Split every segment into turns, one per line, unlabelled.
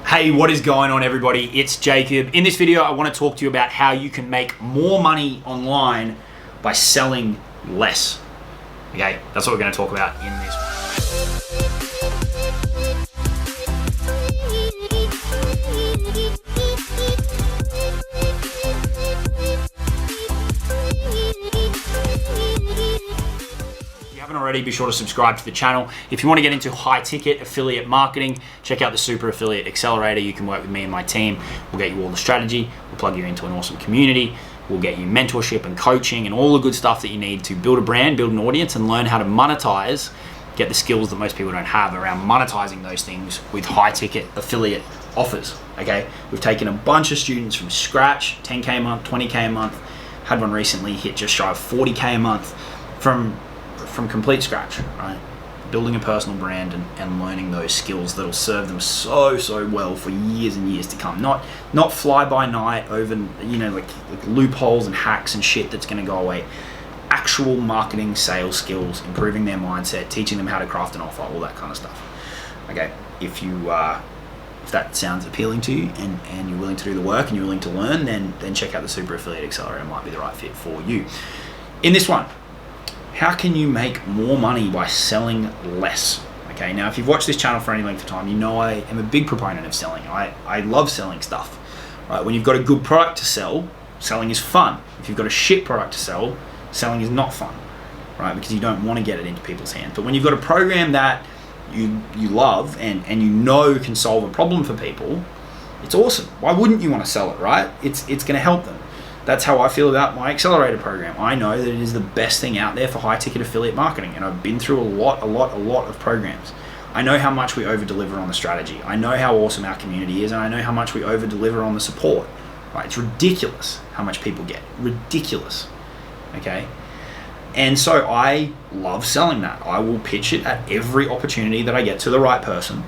Hey, what is going on, everybody? It's Jacob. In this video, I want to talk to you about how you can make more money online by selling less. Okay, that's what we're going to talk about in this one. Already, be sure to subscribe to the channel. If you want to get into high ticket affiliate marketing, check out the Super Affiliate Accelerator. You can work with me and my team. We'll get you all the strategy. We'll plug you into an awesome community. We'll get you mentorship and coaching and all the good stuff that you need to build a brand, build an audience, and learn how to monetize, get the skills that most people don't have around monetizing those things with high ticket affiliate offers. Okay, we've taken a bunch of students from scratch, 10K a month, 20K a month, had one recently hit just shy of 40K a month from complete scratch, right? Building a personal brand and learning those skills that'll serve them so well for years and years to come. Not fly by night over, like loopholes and hacks and shit that's going to go away. Actual marketing, sales skills, improving their mindset, teaching them how to craft an offer, all that kind of stuff. Okay, if that sounds appealing to you and you're willing to do the work and you're willing to learn, then check out the Super Affiliate Accelerator. It might be the right fit for you. In this one, how can you make more money by selling less? Okay, now if you've watched this channel for any length of time, you know I am a big proponent of selling. I love selling stuff. Right? When you've got a good product to sell, selling is fun. If you've got a shit product to sell, selling is not fun, right? Because you don't want to get it into people's hands. But when you've got a program that you love and you know can solve a problem for people, it's awesome. Why wouldn't you want to sell it, right? It's going to help them. That's how I feel about my Accelerator program. I know that it is the best thing out there for high ticket affiliate marketing, and I've been through a lot of programs. I know how much we over deliver on the strategy. I know how awesome our community is, and I know how much we over deliver on the support. Right? It's ridiculous how much people get. Ridiculous. Okay? And so I love selling that. I will pitch it at every opportunity that I get to the right person,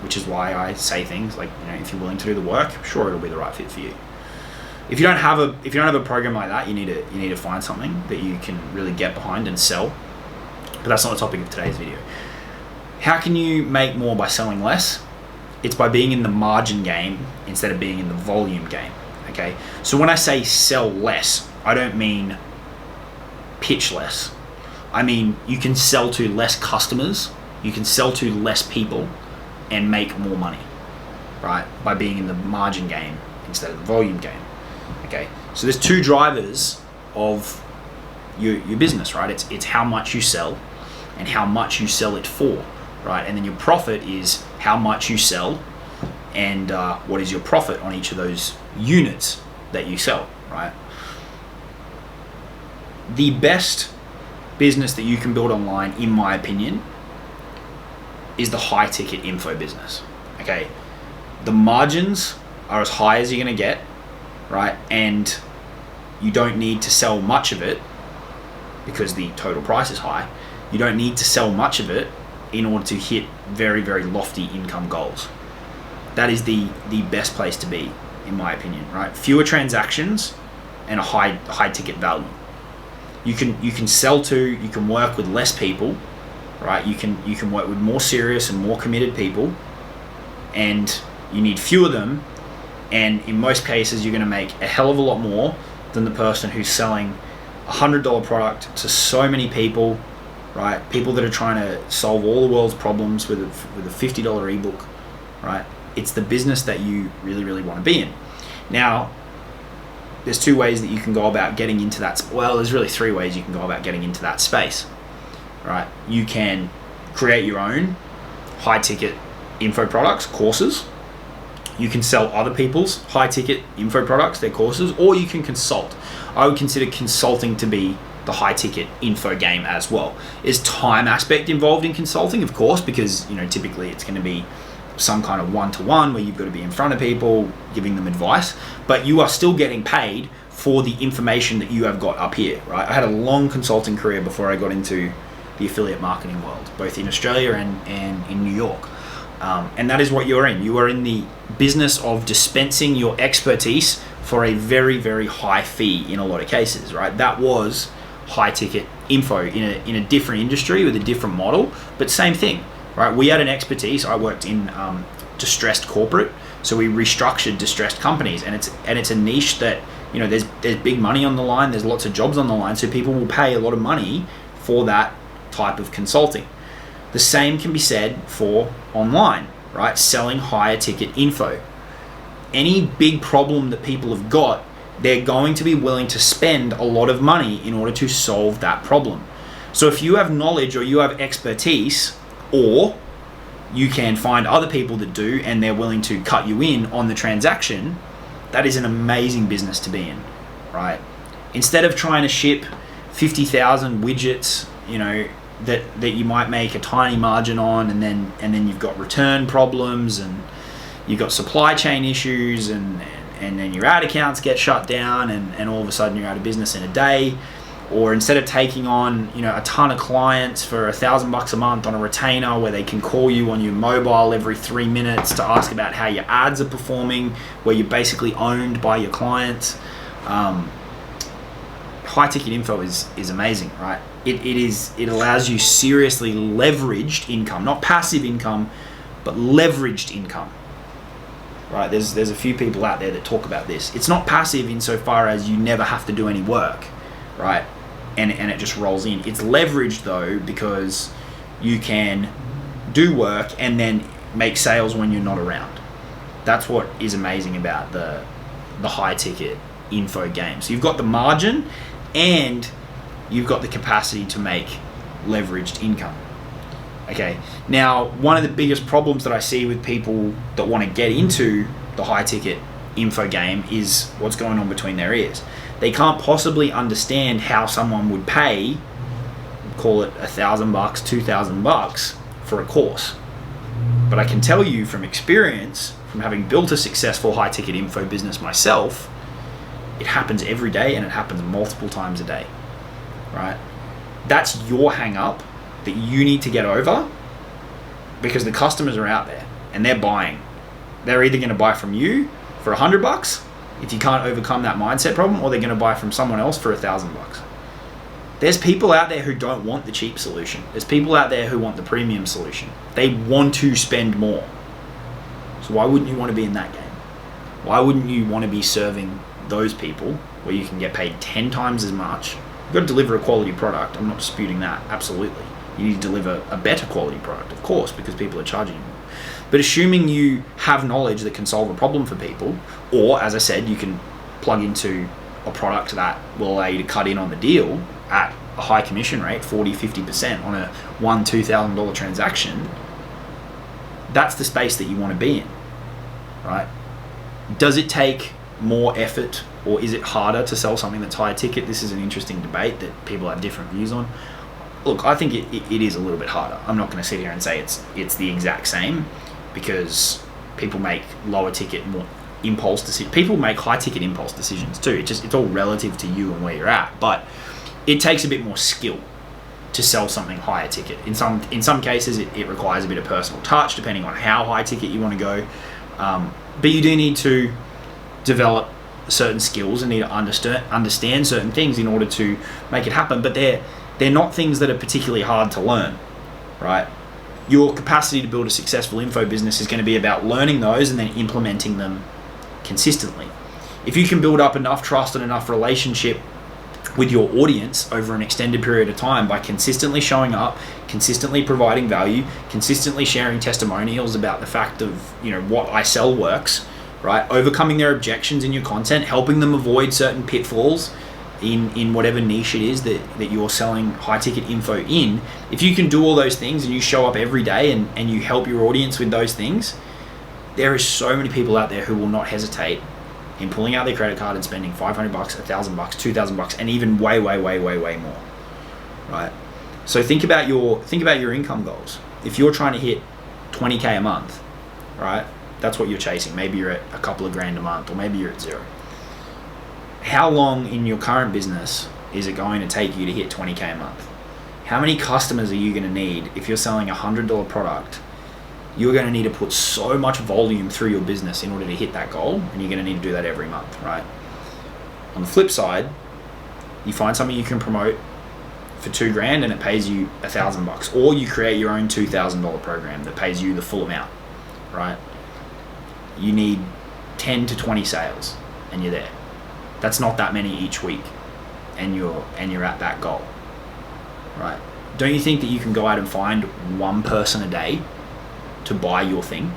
which is why I say things like, if you're willing to do the work, sure, it'll be the right fit for you. If you don't have a program like that, you need to find something that you can really get behind and sell. But that's not the topic of today's video. How can you make more by selling less? It's by being in the margin game instead of being in the volume game. Okay. So when I say sell less, I don't mean pitch less. I mean you can sell to less customers, you can sell to less people, and make more money, right? By being in the margin game instead of the volume game. Okay, so there's two drivers of your business, right? It's how much you sell and how much you sell it for, right? And then your profit is how much you sell and what is your profit on each of those units that you sell, right? The best business that you can build online, in my opinion, is the high ticket info business. Okay, the margins are as high as you're going to get, right? And you don't need to sell much of it because the total price is high. You don't need to sell much of it in order to hit very lofty income goals. That is the best place to be, in my opinion, right? Fewer transactions and a high ticket value. You can sell to, you can work with less people, right? You can work with more serious and more committed people, and you need fewer of them, and in most cases you're going to make a hell of a lot more than the person who's selling a $100 product to so many people, right? People that are trying to solve all the world's problems with a $50 ebook, right? It's the business that you really want to be in. Now, there's two ways that you can go about getting into that. Well, there's really three ways you can go about getting into that space. Right, you can create your own high ticket info products, courses. You can sell other people's high ticket info products, their courses, or you can consult. I would consider consulting to be the high ticket info game as well. There's time aspect involved in consulting, of course, because typically it's going to be some kind of one-to-one where you've got to be in front of people giving them advice, but you are still getting paid for the information that you have got up here, right? I had a long consulting career before I got into the affiliate marketing world, both in Australia and in New York. And that is what you're in. You are in the business of dispensing your expertise for a very high fee in a lot of cases, right? That was high ticket info in a different industry with a different model, but same thing. right? We had an expertise. I worked in distressed corporate, so we restructured distressed companies, and it's a niche that, you know, there's big money on the line, there's lots of jobs on the line, so people will pay a lot of money for that type of consulting. The same can be said for online, right? Selling higher ticket info. Any big problem that people have got, they're going to be willing to spend a lot of money in order to solve that problem. So if you have knowledge or you have expertise, or you can find other people that do and they're willing to cut you in on the transaction, that is an amazing business to be in, right? Instead of trying to ship 50,000 widgets, you know, that you might make a tiny margin on, and then you've got return problems, and you've got supply chain issues, and then your ad accounts get shut down, and all of a sudden you're out of business in a day. Or instead of taking on, you know, a ton of clients for $1,000 a month on a retainer where they can call you on your mobile every 3 minutes to ask about how your ads are performing, where you're basically owned by your clients, high ticket info is amazing, right? It allows you seriously leveraged income, not passive income, but leveraged income. Right? There's a few people out there that talk about this. It's not passive insofar as you never have to do any work, right? And it just rolls in. It's leveraged though, because you can do work and then make sales when you're not around. That's what is amazing about the high ticket info game. So you've got the margin and you've got the capacity to make leveraged income. Okay, now one of the biggest problems that I see with people that want to get into the high ticket info game is what's going on between their ears. They can't possibly understand how someone would pay, call it $1,000, $2,000 for a course. But I can tell you from experience, from having built a successful high ticket info business myself, it happens every day, and it happens multiple times a day, right? That's your hang up that you need to get over, because the customers are out there and they're buying. They're either going to buy from you for $100 if you can't overcome that mindset problem, or they're going to buy from someone else for $1,000. There's people out there who don't want the cheap solution. There's people out there who want the premium solution. They want to spend more. So why wouldn't you want to be in that game? Why wouldn't you want to be serving those people where you can get paid 10 times as much? You've got to deliver a quality product. I'm not disputing that. Absolutely. You need to deliver a better quality product, of course, because people are charging you more. But assuming you have knowledge that can solve a problem for people, or as I said, you can plug into a product that will allow you to cut in on the deal at a high commission rate, 40, 50% on a $1,000, $2,000 transaction, that's the space that you want to be in, right? Does it take more effort, or is it harder to sell something that's high ticket? This is an interesting debate that people have different views on. Look, I think it is a little bit harder. I'm not going to sit here and say it's the exact same, because people make lower ticket, more impulse decisions. People make high ticket impulse decisions too. It's all relative to you and where you're at. But it takes a bit more skill to sell something higher ticket. In some cases, it requires a bit of personal touch, depending on how high ticket you want to go. But you do need to develop certain skills and need to understand certain things in order to make it happen. But they're not things that are particularly hard to learn, right? Your capacity to build a successful info business is going to be about learning those and then implementing them consistently. If you can build up enough trust and enough relationship with your audience over an extended period of time by consistently showing up, consistently providing value, consistently sharing testimonials about the fact of, you know, what I sell works, right? Overcoming their objections in your content, helping them avoid certain pitfalls in whatever niche it is that you're selling high ticket info in. If you can do all those things and you show up every day and you help your audience with those things, there is so many people out there who will not hesitate in pulling out their credit card and spending $500, $1,000, $2,000, and even way more, right? So think about your income goals. If you're trying to hit 20K a month, right? That's what you're chasing. Maybe you're at a couple of grand a month, or maybe you're at zero. How long in your current business is it going to take you to hit 20K a month? How many customers are you going to need? If you're selling a $100 product, you're going to need to put so much volume through your business in order to hit that goal, and you're going to need to do that every month, right? On the flip side, you find something you can promote for $2,000 and it pays you $1,000, or you create your own $2,000 program that pays you the full amount, right? You need 10 to 20 sales and you're there. That's not that many each week, and you're at that goal, right? Don't you think that you can go out and find one person a day to buy your thing,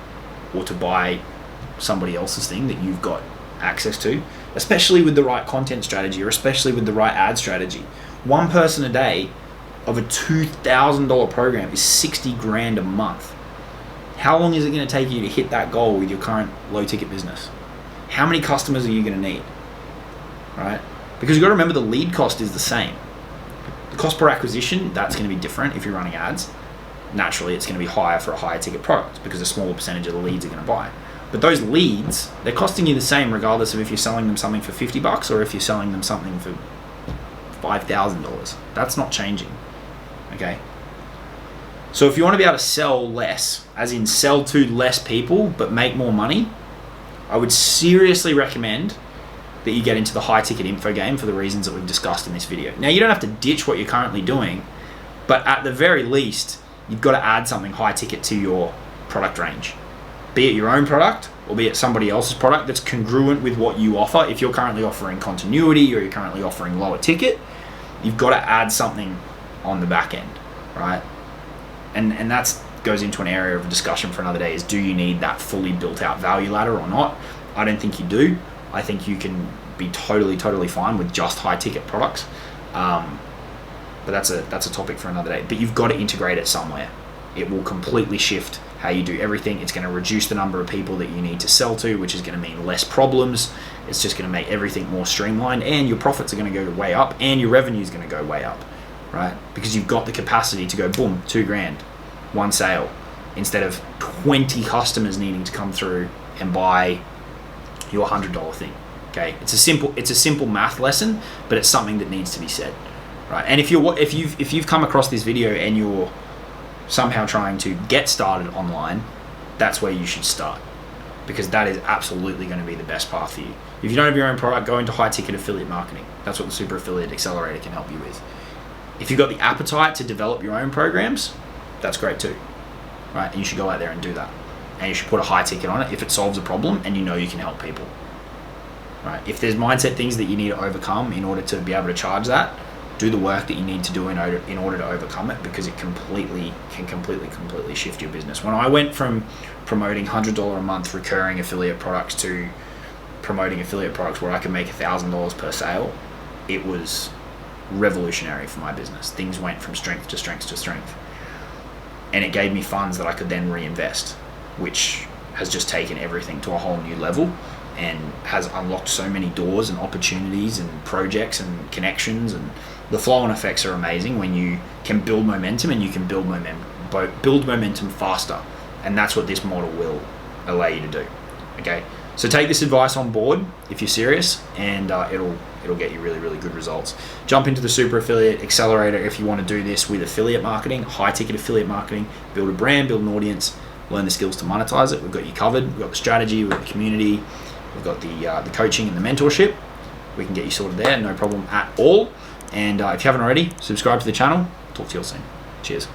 or to buy somebody else's thing that you've got access to, especially with the right content strategy, or especially with the right ad strategy? One person a day of a $2,000 program is $60,000 a month. How long is it going to take you to hit that goal with your current low ticket business? How many customers are you going to need, right? Because you've got to remember the lead cost is the same. The cost per acquisition, that's going to be different if you're running ads. Naturally, it's going to be higher for a higher ticket product because a smaller percentage of the leads are going to buy. But those leads, they're costing you the same regardless of if you're selling them something for $50 or if you're selling them something for $5,000. That's not changing, okay? So if you want to be able to sell less, as in sell to less people but make more money, I would seriously recommend that you get into the high ticket info game for the reasons that we've discussed in this video. Now, you don't have to ditch what you're currently doing, but at the very least, you've got to add something high ticket to your product range. Be it your own product or be it somebody else's product that's congruent with what you offer. If you're currently offering continuity or you're currently offering lower ticket, you've got to add something on the back end, right? And that goes into an area of discussion for another day, is do you need that fully built out value ladder or not? I don't think you do. I think you can be totally fine with just high ticket products. But that's a topic for another day. But you've got to integrate it somewhere. It will completely shift how you do everything. It's going to reduce the number of people that you need to sell to, which is going to mean less problems. It's just going to make everything more streamlined, and your profits are going to go way up, and your revenue is going to go way up, right? Because you've got the capacity to go boom, $2,000, one sale, instead of 20 customers needing to come through and buy your $100 thing. Okay, it's a simple math lesson, but it's something that needs to be said, right? And if you've come across this video and you're somehow trying to get started online, that's where you should start, because that is absolutely going to be the best path for you. If you don't have your own product, go into high ticket affiliate marketing. That's what the Super Affiliate Accelerator can help you with. If you've got the appetite to develop your own programs, that's great too, right? And you should go out there and do that. And you should put a high ticket on it if it solves a problem and you know you can help people, right? If there's mindset things that you need to overcome in order to be able to charge that, do the work that you need to do in order to overcome it, because it can completely shift your business. When I went from promoting $100 a month recurring affiliate products to promoting affiliate products where I can make $1,000 per sale, it was revolutionary for my business. Things went from strength to strength to strength. And it gave me funds that I could then reinvest, which has just taken everything to a whole new level and has unlocked so many doors and opportunities and projects and connections. And the flow-on effects are amazing when you can build momentum, and you can build momentum faster. And that's what this model will allow you to do. Okay, so take this advice on board if you're serious, and it'll get you really good results. Jump into the Super Affiliate Accelerator if you want to do this with affiliate marketing, high ticket affiliate marketing, build a brand, build an audience, learn the skills to monetize it. We've got you covered. We've got the strategy, we've got the community, we've got the coaching and the mentorship. We can get you sorted there, no problem at all. And if you haven't already, subscribe to the channel. Talk to you all soon. Cheers.